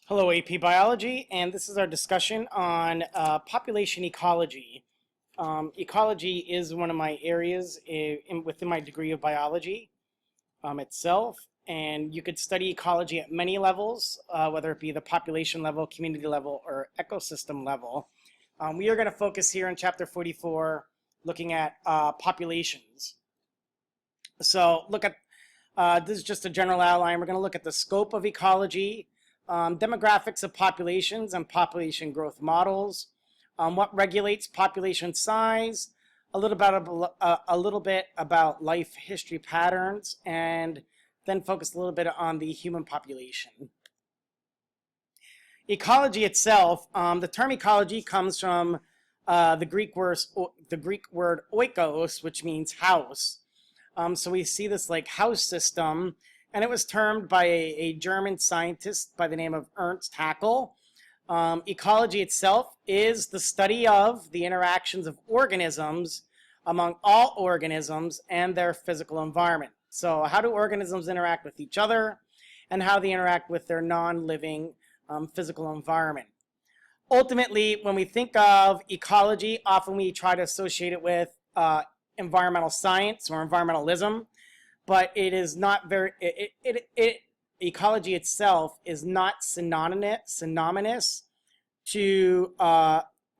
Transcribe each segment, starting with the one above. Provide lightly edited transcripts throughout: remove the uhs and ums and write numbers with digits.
Hello, AP Biology, and this is our discussion on population ecology. Ecology is one of my areas within my degree of biology itself, and you could study ecology at many levels, whether it be the population level, community level, or ecosystem level. We are going to focus here in Chapter 44, looking at populations. So look at, this is just a general outline. We're going to look at the scope of ecology, demographics of populations and population growth models, what regulates population size, a little bit about life history patterns, and then focus a little bit on the human population. Ecology itself, the term ecology comes from the Greek word oikos, which means house. So we see this like house system, and it was termed by a German scientist by the name of Ernst Haeckel. Ecology itself is the study of the interactions of organisms among all organisms and their physical environment. So how do organisms interact with each other, and how they interact with their non-living physical environment. Ultimately, when we think of ecology, often we try to associate it with environmental science or environmentalism, but it is not very, ecology itself is not synonymous to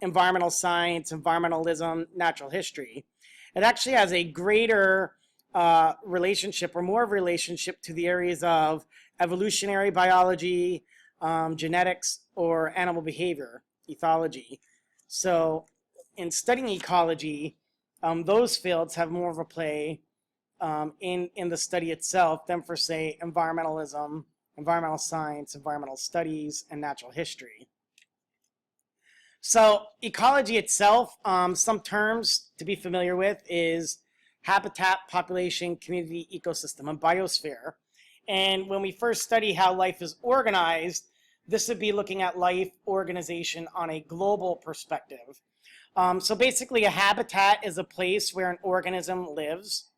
environmental science, environmentalism, natural history. It actually has a greater relationship or more of a relationship to the areas of evolutionary biology, genetics, or animal behavior, ethology. So in studying ecology, those fields have more of a play in the study itself than for, say, environmentalism, environmental science, environmental studies, and natural history. So ecology itself, some terms to be familiar with is habitat, population, community, ecosystem, and biosphere. And when we first study how life is organized, this would be looking at life organization on a global perspective. So basically a habitat is a place where an organism lives,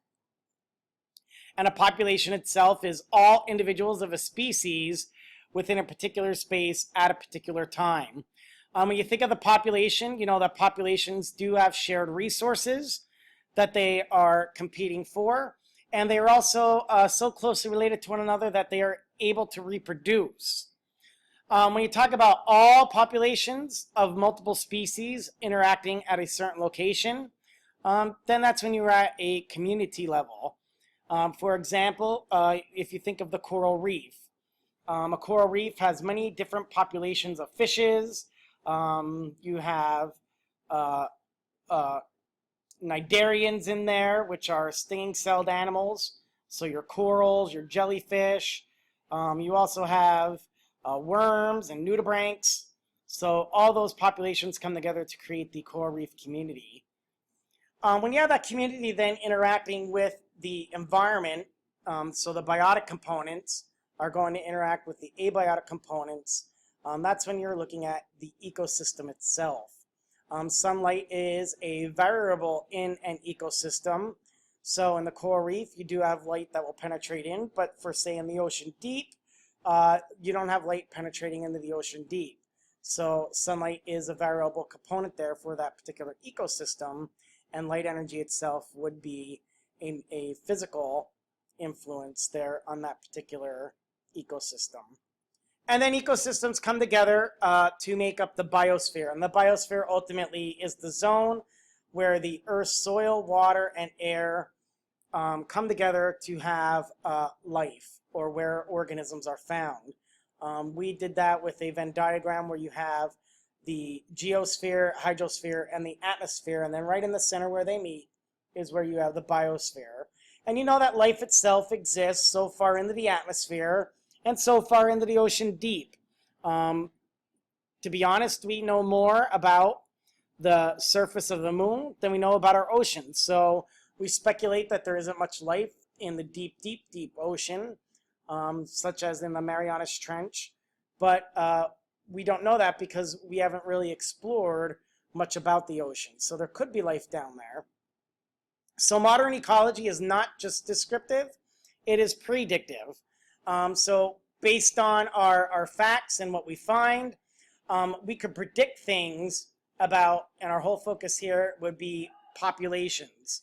and a population itself is all individuals of a species within a particular space at a particular time. When you think of the population, you know that populations do have shared resources that they are competing for, and they are also so closely related to one another that they are able to reproduce. When you talk about all populations of multiple species interacting at a certain location, then that's when you're at a community level. For example, if you think of the coral reef, a coral reef has many different populations of fishes. You have cnidarians in there, which are stinging-celled animals. So your corals, your jellyfish. You also have worms and nudibranchs. So all those populations come together to create the coral reef community. When you have that community then interacting with the environment, so the biotic components are going to interact with the abiotic components, that's when you're looking at the ecosystem itself. Sunlight is a variable in an ecosystem. So in the coral reef, you do have light that will penetrate in, but for, say, in the ocean deep, you don't have light penetrating into the ocean deep. So sunlight is a variable component there for that particular ecosystem, and light energy itself would be a physical influence there on that particular ecosystem. And then ecosystems come together to make up the biosphere. And the biosphere ultimately is the zone where the Earth's soil, water, and air come together to have life, or where organisms are found. We did that with a Venn diagram where you have the geosphere, hydrosphere, and the atmosphere, and then right in the center where they meet is where you have the biosphere. And you know that life itself exists so far into the atmosphere and so far into the ocean deep. To be honest, we know more about the surface of the moon than we know about our oceans. So we speculate that there isn't much life in the deep, deep, deep ocean, such as in the Marianas Trench. But we don't know that because we haven't really explored much about the ocean. So there could be life down there. So modern ecology is not just descriptive, it is predictive. So based on our facts and what we find, we could predict things about, and our whole focus here would be populations.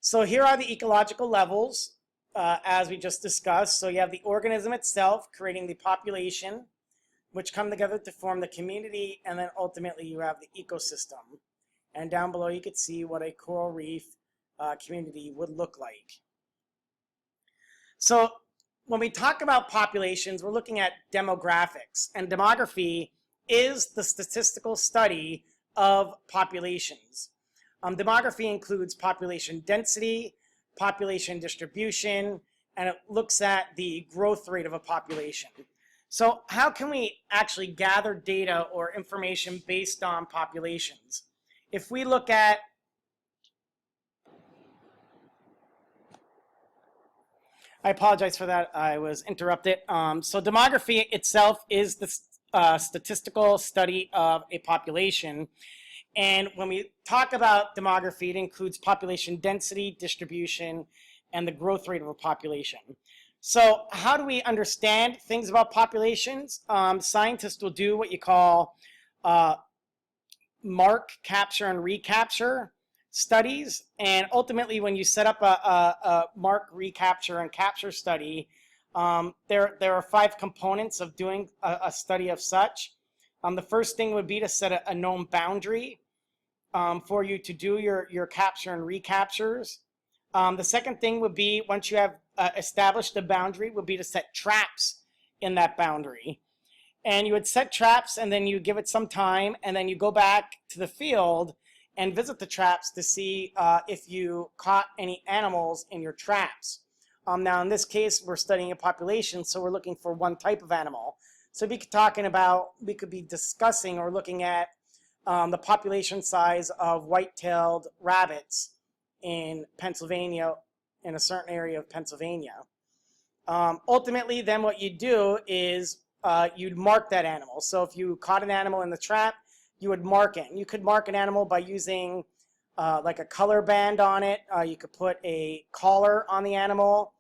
So here are the ecological levels, as we just discussed. So you have the organism itself creating the population, which come together to form the community, and then ultimately you have the ecosystem. And down below you could see what a coral reef community would look like. So when we talk about populations, we're looking at demographics, and demography is the statistical study of populations. Demography includes population density, population distribution, and it looks at the growth rate of a population. So how can we actually gather data or information based on populations? If we look at I apologize for that. I was interrupted. So demography itself is the statistical study of a population. And when we talk about demography, it includes population density, distribution, and the growth rate of a population. So how do we understand things about populations? Scientists will do what you call mark, capture, and recapture studies, and ultimately when you set up a mark, recapture, and capture study, there are 5 components of doing a study of such. The first thing would be to set a known boundary for you to do your capture and recaptures. The second thing would be, once you have established the boundary, would be to set traps in that boundary. And you would set traps, and then you give it some time, and then you go back to the field and visit the traps to see if you caught any animals in your traps. Now in this case, we're studying a population, so we're looking for one type of animal. So we could be discussing or looking at the population size of white-tailed rabbits in Pennsylvania, in a certain area of Pennsylvania. Ultimately, then what you do is you'd mark that animal. So if you caught an animal in the trap, you would mark it. And you could mark an animal by using like a color band on it. You could put a collar on the animal.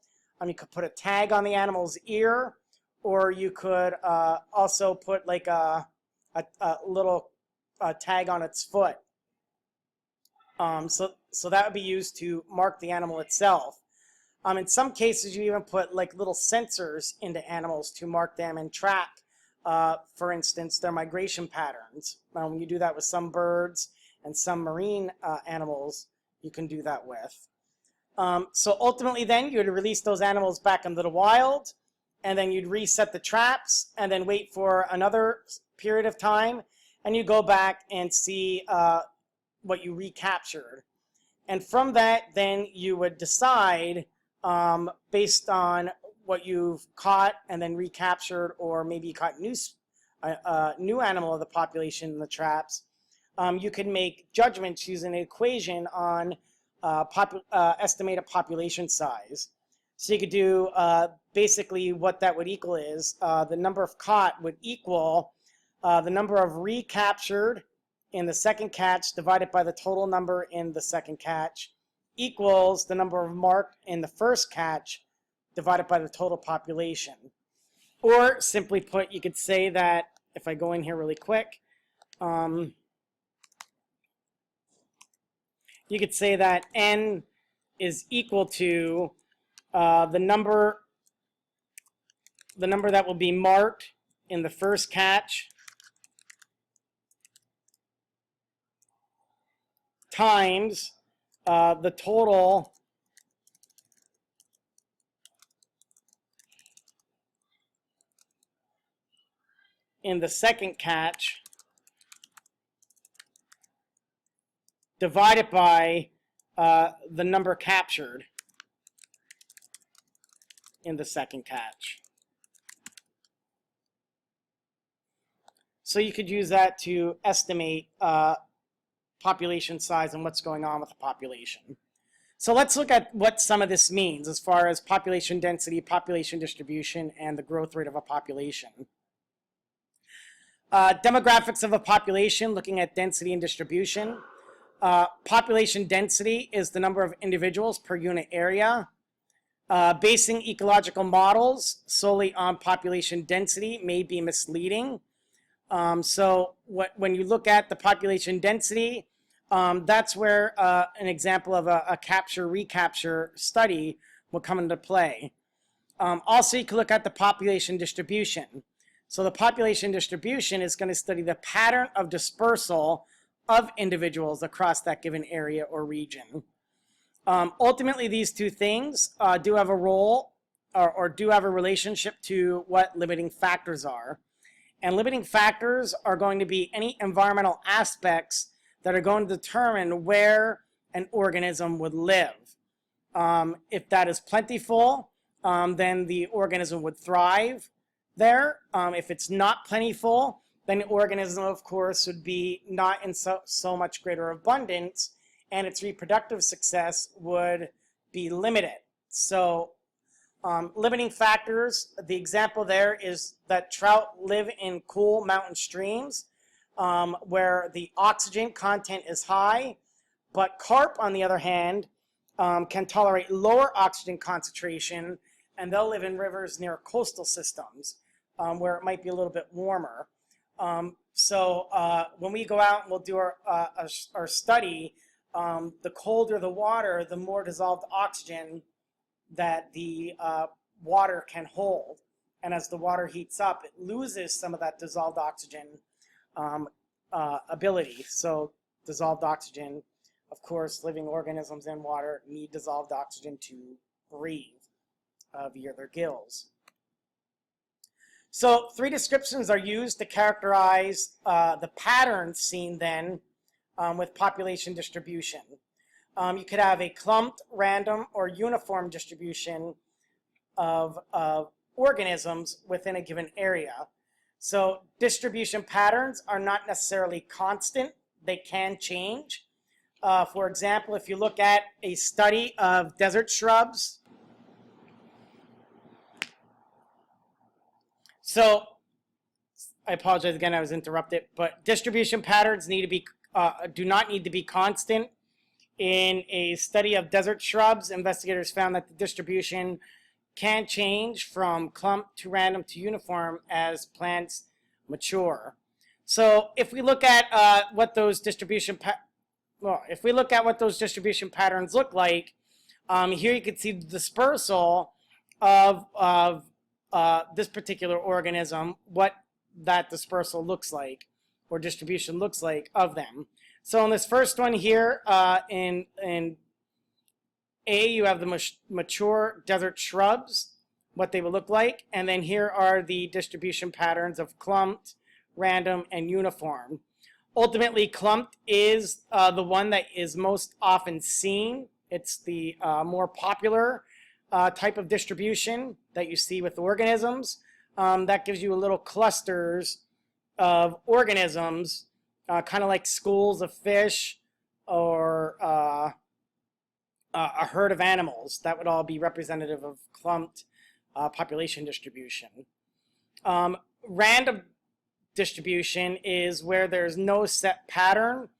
You could put a tag on the animal's ear, or you could also put like a little tag on its foot. So that would be used to mark the animal itself. In some cases, you even put like little sensors into animals to mark them and track, for instance, their migration patterns. You do that with some birds and some marine animals you can do that with. So ultimately then you would release those animals back into the wild, and then you'd reset the traps and then wait for another period of time, and you go back and see what you recaptured. And from that, then you would decide, based on what you've caught and then recaptured, or maybe you caught new animal of the population in the traps, you can make judgments using an equation on estimated population size. So you could do basically what that would equal is the number of caught would equal the number of recaptured in the second catch divided by the total number in the second catch equals the number of marked in the first catch divided by the total population. Or simply put, you could say that, if I go in here really quick, you could say that n is equal to the number that will be marked in the first catch times the total in the second catch divided by the number captured in the second catch. So you could use that to estimate population size and what's going on with the population. So let's look at what some of this means as far as population density, population distribution, and the growth rate of a population. Demographics of a population, looking at density and distribution. Population density is the number of individuals per unit area. Basing ecological models solely on population density may be misleading. When you look at the population density, that's where an example of a capture-recapture study will come into play. Also, you can look at the population distribution. So the population distribution is going to study the pattern of dispersal of individuals across that given area or region. Ultimately, these two things do have a role or do have a relationship to what limiting factors are. And limiting factors are going to be any environmental aspects that are going to determine where an organism would live. If that is plentiful, then the organism would thrive there. If it's not plentiful, then the organism, of course, would be not in so much greater abundance, and its reproductive success would be limited. So limiting factors, the example there is that trout live in cool mountain streams where the oxygen content is high, but carp, on the other hand, can tolerate lower oxygen concentration, and they'll live in rivers near coastal systems where it might be a little bit warmer. When we go out and we'll do our study, the colder the water, the more dissolved oxygen that the water can hold. And as the water heats up, it loses some of that dissolved oxygen ability. So dissolved oxygen, of course, living organisms in water need dissolved oxygen to breathe via their gills. So 3 descriptions are used to characterize the patterns seen then with population distribution. You could have a clumped, random, or uniform distribution of organisms within a given area. So distribution patterns are not necessarily constant. They can change. For example, if you look at a study of desert shrubs, so I apologize again, I was interrupted, but distribution patterns need to be do not need to be constant. In a study of desert shrubs, investigators found that the distribution can change from clump to random to uniform as plants mature. So if we look at what those distribution patterns look like, here you can see the dispersal of this particular organism, what that dispersal looks like, or distribution looks like of them. So in this first one here, in A, you have the mature desert shrubs, what they would look like, and then here are the distribution patterns of clumped, random, and uniform. Ultimately, clumped is the one that is most often seen. It's the more popular type of distribution that you see with organisms. That gives you little clusters of organisms, kind of like schools of fish or a herd of animals. That would all be representative of clumped population distribution. Random distribution is where there's no set pattern.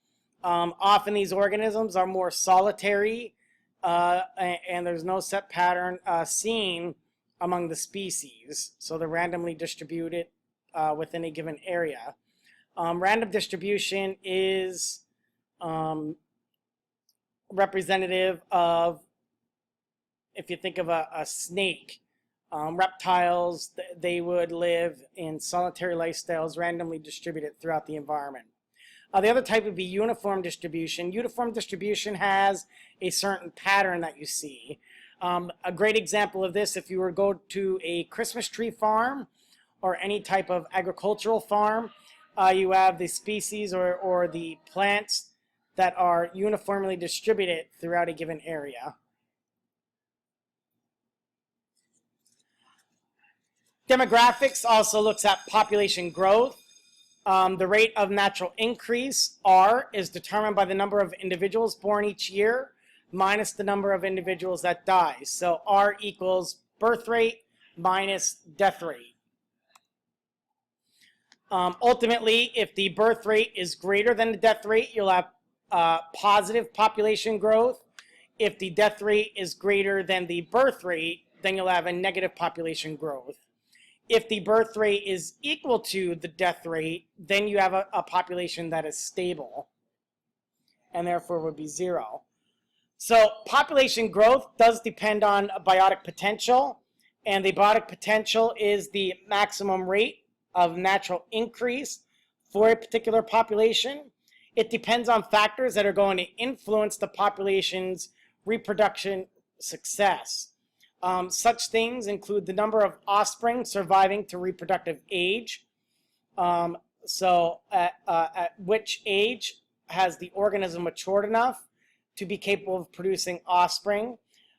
Often these organisms are more solitary and there's no set pattern seen among the species. So they're randomly distributed within a given area. Random distribution is representative of, if you think of a snake, reptiles, they would live in solitary lifestyles randomly distributed throughout the environment. The other type would be uniform distribution. Uniform distribution has a certain pattern that you see. A great example of this, if you were to go to a Christmas tree farm or any type of agricultural farm, you have the species or the plants that are uniformly distributed throughout a given area. Demographics also looks at population growth. The rate of natural increase, R, is determined by the number of individuals born each year minus the number of individuals that die. So R equals birth rate minus death rate. Ultimately, if the birth rate is greater than the death rate, you'll have positive population growth. If the death rate is greater than the birth rate, then you'll have a negative population growth. If the birth rate is equal to the death rate, then you have a population that is stable and therefore would be 0. So population growth does depend on biotic potential, and the biotic potential is the maximum rate of natural increase for a particular population. It depends on factors that are going to influence the population's reproduction success. Such things include the number of offspring surviving to reproductive age. So at which age has the organism matured enough to be capable of producing offspring.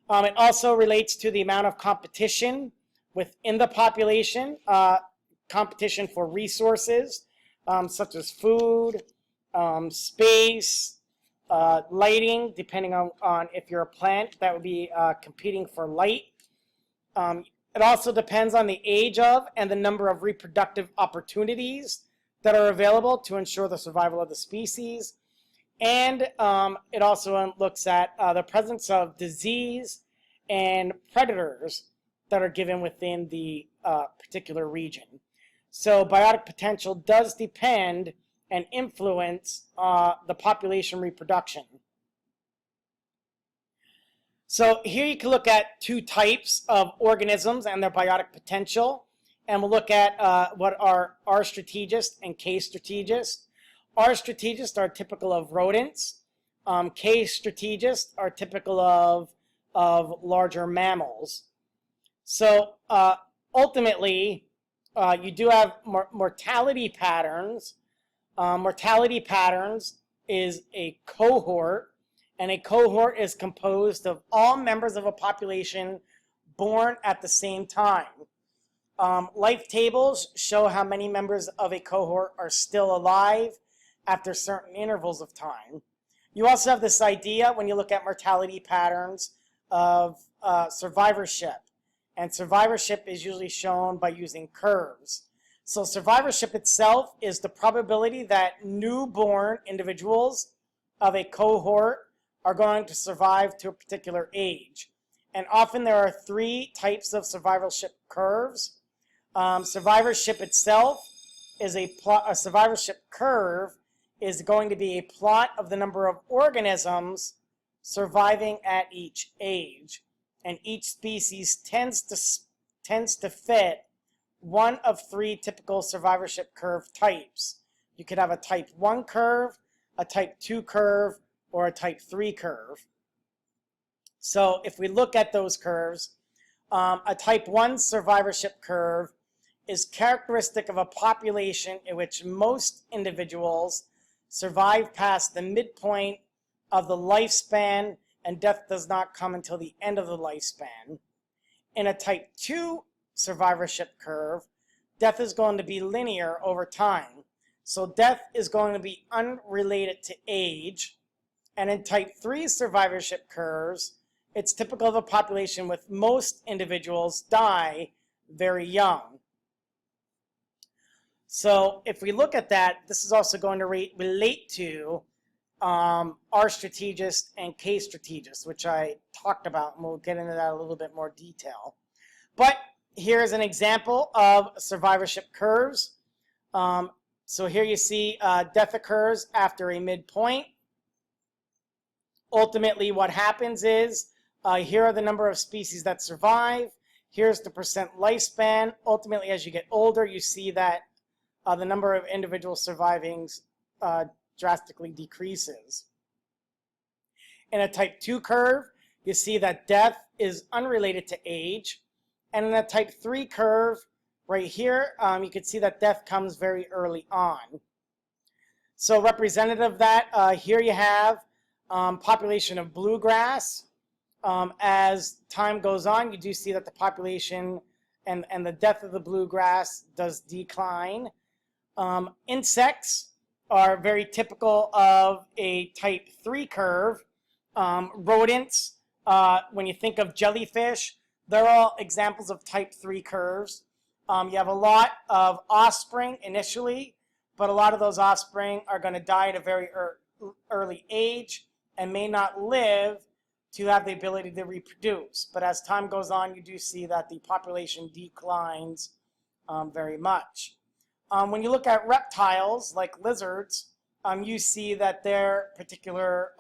It also relates to the amount of competition within the population, competition for resources, such as food, space, lighting, depending on if you're a plant, that would be competing for light. It also depends on the age of and the number of reproductive opportunities that are available to ensure the survival of the species. And it also looks at the presence of disease and predators that are given within the particular region. So biotic potential does depend and influence the population reproduction. So here you can look at two types of organisms and their biotic potential. And we'll look at what are R. strategist and K. strategist. R. strategist are typical of rodents. K. strategist are typical of larger mammals. So ultimately, you do have mortality patterns. Mortality patterns is a cohort, and a cohort is composed of all members of a population born at the same time. Life tables show how many members of a cohort are still alive after certain intervals of time. You also have this idea when you look at mortality patterns of survivorship. And survivorship is usually shown by using curves. So survivorship itself is the probability that newborn individuals of a cohort are going to survive to a particular age. And often there are three types of survivorship curves. Survivorship itself is a survivorship curve is going to be a plot of the number of organisms surviving at each age. And each species tends to fit one of three typical survivorship curve types. You could have a type 1 curve, a type 2 curve, or a type 3 curve. So if we look at those curves, a type 1 survivorship curve is characteristic of a population in which most individuals survive past the midpoint of the lifespan and death does not come until the end of the lifespan. In a type 2 survivorship curve, death is going to be linear over time. So death is going to be unrelated to age. And in type 3 survivorship curves, it's typical of a population with most individuals die very young. So if we look at that, this is also going to relate to R. strategist and K. strategist, which I talked about, and we'll get into that a little bit more detail. But here's an example of survivorship curves. So here you see death occurs after a midpoint. Ultimately, what happens is here are the number of species that survive. Here's the percent lifespan. Ultimately, as you get older, you see that the number of individuals surviving drastically decreases. In a type 2 curve, you see that death is unrelated to age. And in a type 3 curve, right here, you can see that death comes very early on. So representative of that, here you have population of bluegrass. As time goes on, you do see that the population and the death of the bluegrass does decline. Insects are very typical of a type 3 curve. Rodents, when you think of jellyfish, they're all examples of type 3 curves. You have a lot of offspring initially, but a lot of those offspring are going to die at a very early age and may not live to have the ability to reproduce. But as time goes on, you do see that the population declines very much. When you look at reptiles like lizards, you see that their particular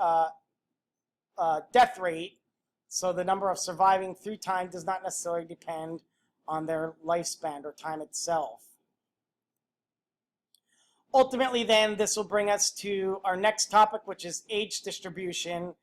death rate, so the number of surviving through time, does not necessarily depend on their lifespan or time itself. Ultimately, then, this will bring us to our next topic, which is age distribution.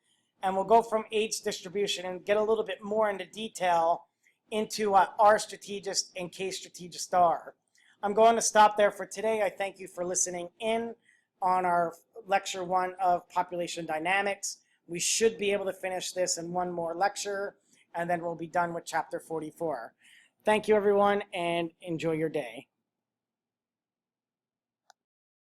And we'll go from age distribution and get a little bit more into detail into what R strategists and K strategists are. I'm going to stop there for today. I thank you for listening in on our lecture 1 of population dynamics. We should be able to finish this in one more lecture, and then we'll be done with chapter 44. Thank you, everyone, and enjoy your day.